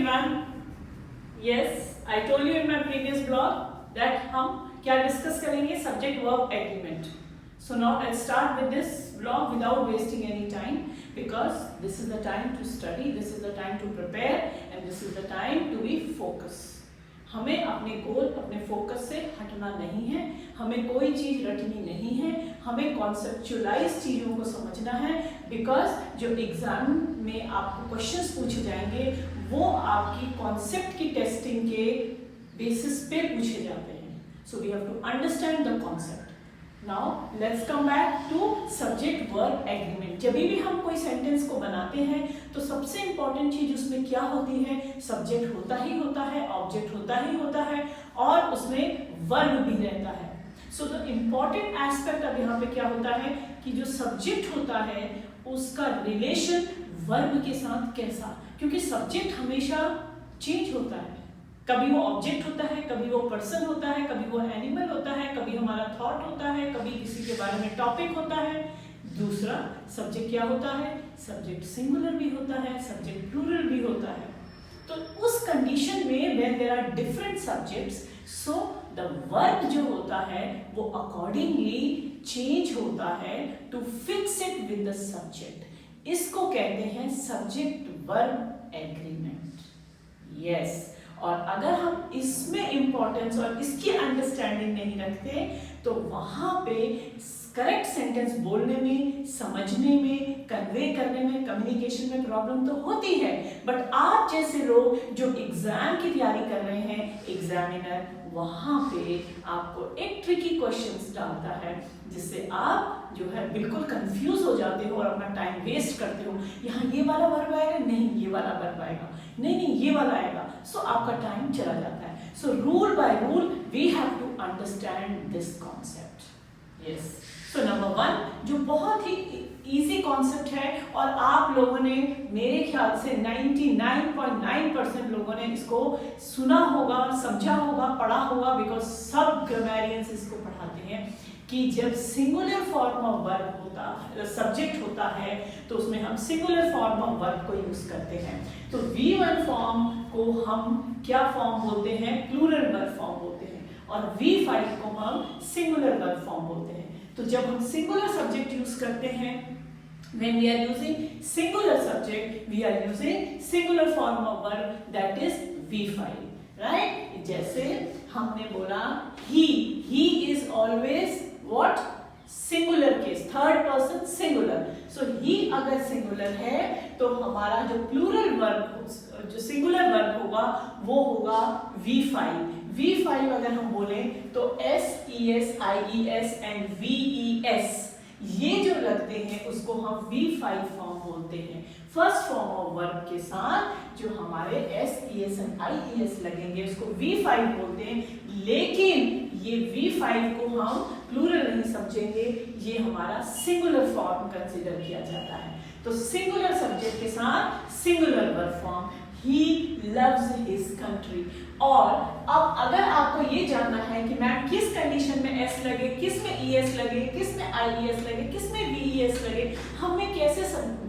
everyone. Yes, I told you in my previous blog that हम क्या discuss करेंगे, subject verb agreement. So now let's start with this blog without wasting any time, because this is the time to study, this is the time to prepare, and this is the time to be focused. हमें अपने गोल, अपने focus से हटना नहीं है, हमें कोई चीज रटनी नहीं है, हमें कॉन्सेप्चुअलाइज चीजों को समझना है, बिकॉज जो एग्जाम में आपको क्वेश्चंस पूछे जाएंगे वो आपकी कॉन्सेप्ट की टेस्टिंग के बेसिस पे पूछे जाते हैं. So we have to understand the concept. Now let's come back to subject verb agreement. जब भी हम कोई सेंटेंस को बनाते हैं तो सबसे इंपॉर्टेंट चीज उसमें क्या होती है, सब्जेक्ट होता है, ऑब्जेक्ट होता है और उसमें वर्ब भी रहता है. सो द इम्पॉर्टेंट एस्पेक्ट अब यहाँ पे क्या होता है कि जो सब्जेक्ट होता है उसका रिलेशन वर्ब के साथ कैसा, क्योंकि सब्जेक्ट हमेशा चेंज होता है. कभी वो ऑब्जेक्ट होता है, कभी वो पर्सन होता है, कभी वो एनिमल होता है, कभी हमारा थॉट होता है, कभी किसी के बारे में टॉपिक होता है. दूसरा सब्जेक्ट क्या होता है, सब्जेक्ट सिंगुलर भी होता है, सब्जेक्ट प्लूरल भी होता है. तो उस कंडीशन में when there are different subjects, so the verb जो होता है वो अकॉर्डिंगली चेंज होता है to fix it with the subject. इसको कहते हैं सब्जेक्ट वर्ब एग्रीमेंट. यस, और अगर हम इसमें इंपॉर्टेंस और इसकी अंडरस्टैंडिंग नहीं रखते तो वहां पे करेक्ट सेंटेंस बोलने में, समझने में, कन्वे करने में, कम्युनिकेशन में प्रॉब्लम तो होती है. बट आप जैसे लोग जो एग्जाम की तैयारी कर रहे हैं, एग्जामिनर वहां पे आपको एक ट्रिकी क्वेश्चंस डालता है जिससे आप जो है बिल्कुल कंफ्यूज हो जाते हो और अपना टाइम वेस्ट करते हो. यहाँ ये वाला वर्ब आएगा, नहीं ये वाला वर्ब आएगा, नहीं ये वाला आएगा. सो आपका टाइम चला जाता है. So rule by rule we have to understand this concept. Yes, so number 1 जो बहुत ही इजी कॉन्सेप्ट है और आप लोगों ने मेरे ख्याल से 99.9% लोगों ने इसको सुना होगा, समझा होगा, पढ़ा होगा, बिकॉज सब ग्रामेरियंस इसको पढ़ाते हैं कि जब सिंगुलर फॉर्म ऑफ वर्ब होता है, सब्जेक्ट होता है, तो उसमें हम सिंगुलर फॉर्म ऑफ वर्ब को यूज करते हैं. तो V1 फॉर्म को हम क्या फॉर्म बोलते हैं, प्लूरल वर्ब फॉर्म बोलते हैं, और V5 को हम सिंगुलर वर्ब फॉर्म बोलते हैं. तो जब हम सिंगुलर सब्जेक्ट यूज करते हैं, when we are using singular subject we are using singular form of verb, that is V5, right? जैसे हमने बोला he is always what, singular case, third person singular. so he अगर singular है तो हमारा जो plural verb, जो singular verb होगा वो होगा V5. V5 अगर हम बोले तो SES, IES and VES ये जो लगते हैं उसको हम V5 फॉर्म बोलते हैं. फर्स्ट फॉर्म ऑफ वर्ब के साथ जो हमारे SES और IES लगेंगे उसको V5 बोलते हैं. लेकिन ये V5 को हम प्लूरल नहीं समझेंगे, ये हमारा सिंगुलर फॉर्म कंसीडर किया जाता है. तो सिंगुलर सब्जेक्ट के साथ singular verb form, he loves his country. और अब अगर आपको ये जानना है कि मैम किस कंडीशन में S लगे, किस में ES लगे, किस में IES लगे, किस में VES लगे, हमें कैसे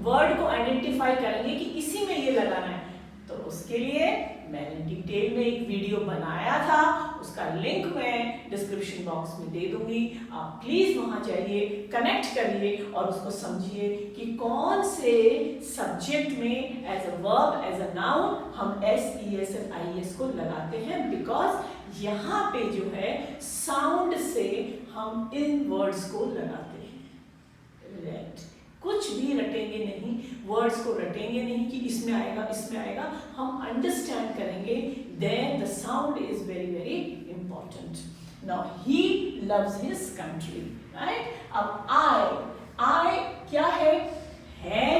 वर्ड को आइडेंटिफाई करेंगे कि इसी में ये लगाना है, तो उसके लिए मैंने डिटेल में एक वीडियो बनाया था, उसका लिंक मैं डिस्क्रिप्शन बॉक्स में दे दूंगी. आप प्लीज वहां जाइए, कनेक्ट करिए और उसको समझिए कि कौन से सब्जेक्ट में as a verb, as a noun हम SES और IES को लगाते हैं, बिकॉज यहाँ पे जो है साउंड से हम इन वर्ड्स को लगाते हैं. राइट, कुछ भी रटेंगे नहीं, वर्ड्स को रटेंगे नहीं कि इसमें आएगा, इसमें आएगा. हम अंडरस्टैंड करेंगे. Then the sound is very very important. Now he loves his country, right. अब आई क्या है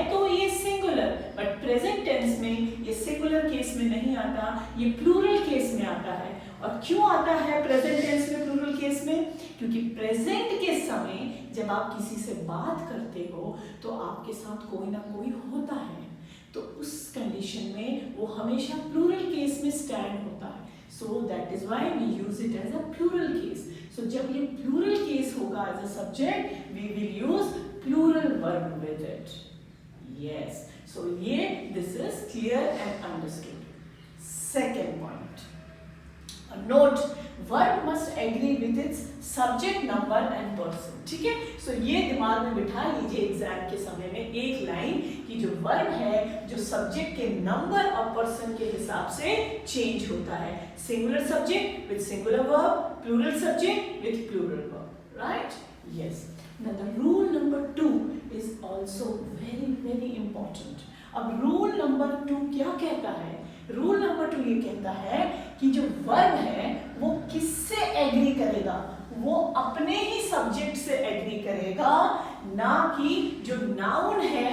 तो ये सिंगुलर, बट प्रेजेंट टेंस में ये सिंगुलर केस में नहीं आता, ये प्लूरल केस में आता है. और क्यों आता है प्रेजेंट टेंस में, प्लूरल केस में? क्योंकि प्रेजेंट के समय जब आप किसी से बात करते हो तो आपके साथ कोई ना कोई होता है, तो उस कंडीशन में वो हमेशा प्लूरल केस में स्टैंड होता है. So that is why we use it as a plural case. So जब ये प्लूरल केस होगा as a subject, we will use plural verb with it. Yes, so ये this is clear and understood. Second point. Note, verb must agree with its subject, number and person. ठीक है, सो ये दिमाग में बिठा लीजिए exam के समय में एक लाइन कि जो वर्ब है जो सब्जेक्ट के नंबर और पर्सन के हिसाब से चेंज होता है. Singular subject with singular verb, plural subject with plural verb. Right? Yes. Now the rule number 2 is also very important. अब रूल नंबर 2 क्या कहता है? रूल नंबर 2 ये कहता है कि जो वर्ब है वो किससे एग्री करेगा? वो अपने ही सब्जेक्ट से एग्री करेगा, ना कि जो नाउन है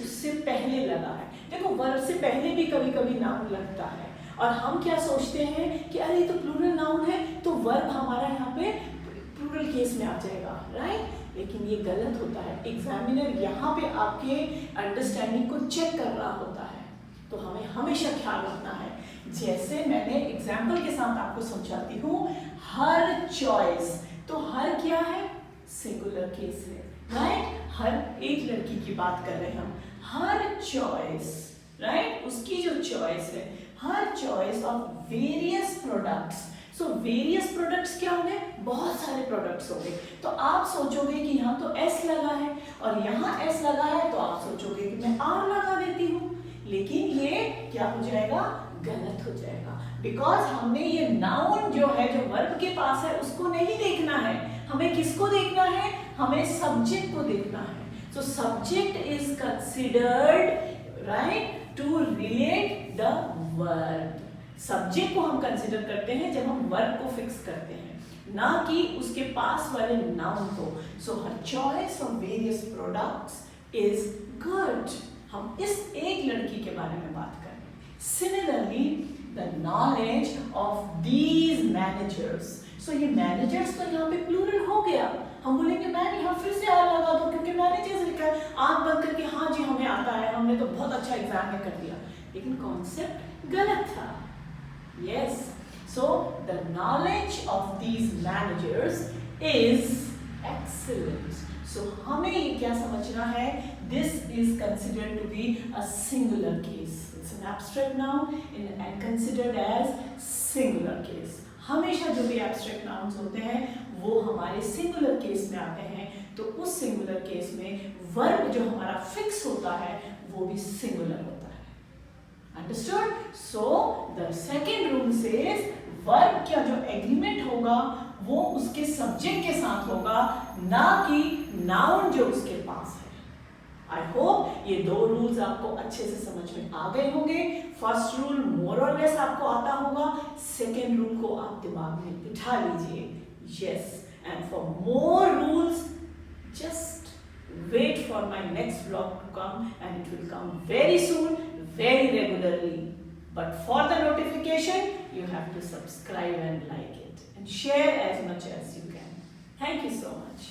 उससे पहले लगा है. देखो, वर्ब से पहले भी कभी कभी नाउन लगता है और हम क्या सोचते हैं कि अरे तो प्लूरल नाउन है तो वर्ब हमारा यहाँ पे प्लूरल केस में आ जाएगा. राइट? लेकिन ये गलत होता है. एग्जामिनर यहाँ पे आपके अंडरस्टैंडिंग को चेक कर रहा होता है, तो हमें हमेशा ख्याल रखना है. जैसे मैंने एग्जाम्पल के साथ आपको समझाती हूँ, हर चॉइस, तो हर क्या है? सिंगुलर केस है. राइट? हर एक लड़की की बात कर रहे हैं हम. Her choice, right? उसकी जो चॉइस है, हर choice of various products. So various products क्या होंगे? बहुत सारे प्रोडक्ट्स होंगे. तो आप सोचोगे कि यहाँ तो एस लगा है और यहाँ एस लगा है, तो आप सोचोगे कि मैं आर लगा देती हूँ. लेकिन ये क्या हो जाएगा? गलत हो जाएगा. बिकॉज हमने ये नाउन जो है, जो वर्ब के पास है, उसको नहीं देखना है. हमें किसको देखना है? हमें सब्जेक्ट को देखना है. So subject is considered, right, to relate the verb. Subject को हम कंसिडर करते हैं जब हम वर्ब को फिक्स करते हैं, ना कि उसके पास वाले नाउन को. So her choice of various products is good. हम इस एक लड़की के बारे में बात करें. Similarly the knowledge of these managers. So ये मैनेजर्स तो यहाँ पे प्लूरल हो गया. हम बोलेंगे मैम यहाँ फिर से आर लगा दो क्योंकि मैनेजर्स लिखा है. आंख बंद करके हाँ जी हमें आता है, हमने तो बहुत अच्छा एग्जाम में कर दिया. लेकिन कॉन्सेप्ट गलत था. Yes, so the knowledge of these managers is excellent. So हमें ये क्या समझना है? This is considered to be a singular case. It's an abstract noun and considered as singular case. हमेशा जो भी abstract nouns होते हैं वो हमारे singular case में आते हैं. तो उस singular case में verb जो हमारा fix होता है वो भी singular होता है. Understood? So the second rule says verb का जो एग्रीमेंट होगा वो उसके सब्जेक्ट के साथ होगा, ना कि नाउन जो उसके पास है. आई होप ये दो रूल्स आपको अच्छे से समझ में आ गए होंगे. फर्स्ट रूल मोर और लेस आपको आता होगा. सेकेंड रूल को आप दिमाग में बिठा लीजिए. Yes, and for more rules just wait for my next vlog to come, and it will come very soon, very regularly. But for the notification, you have to subscribe and like it and share as much as you can. Thank you so much.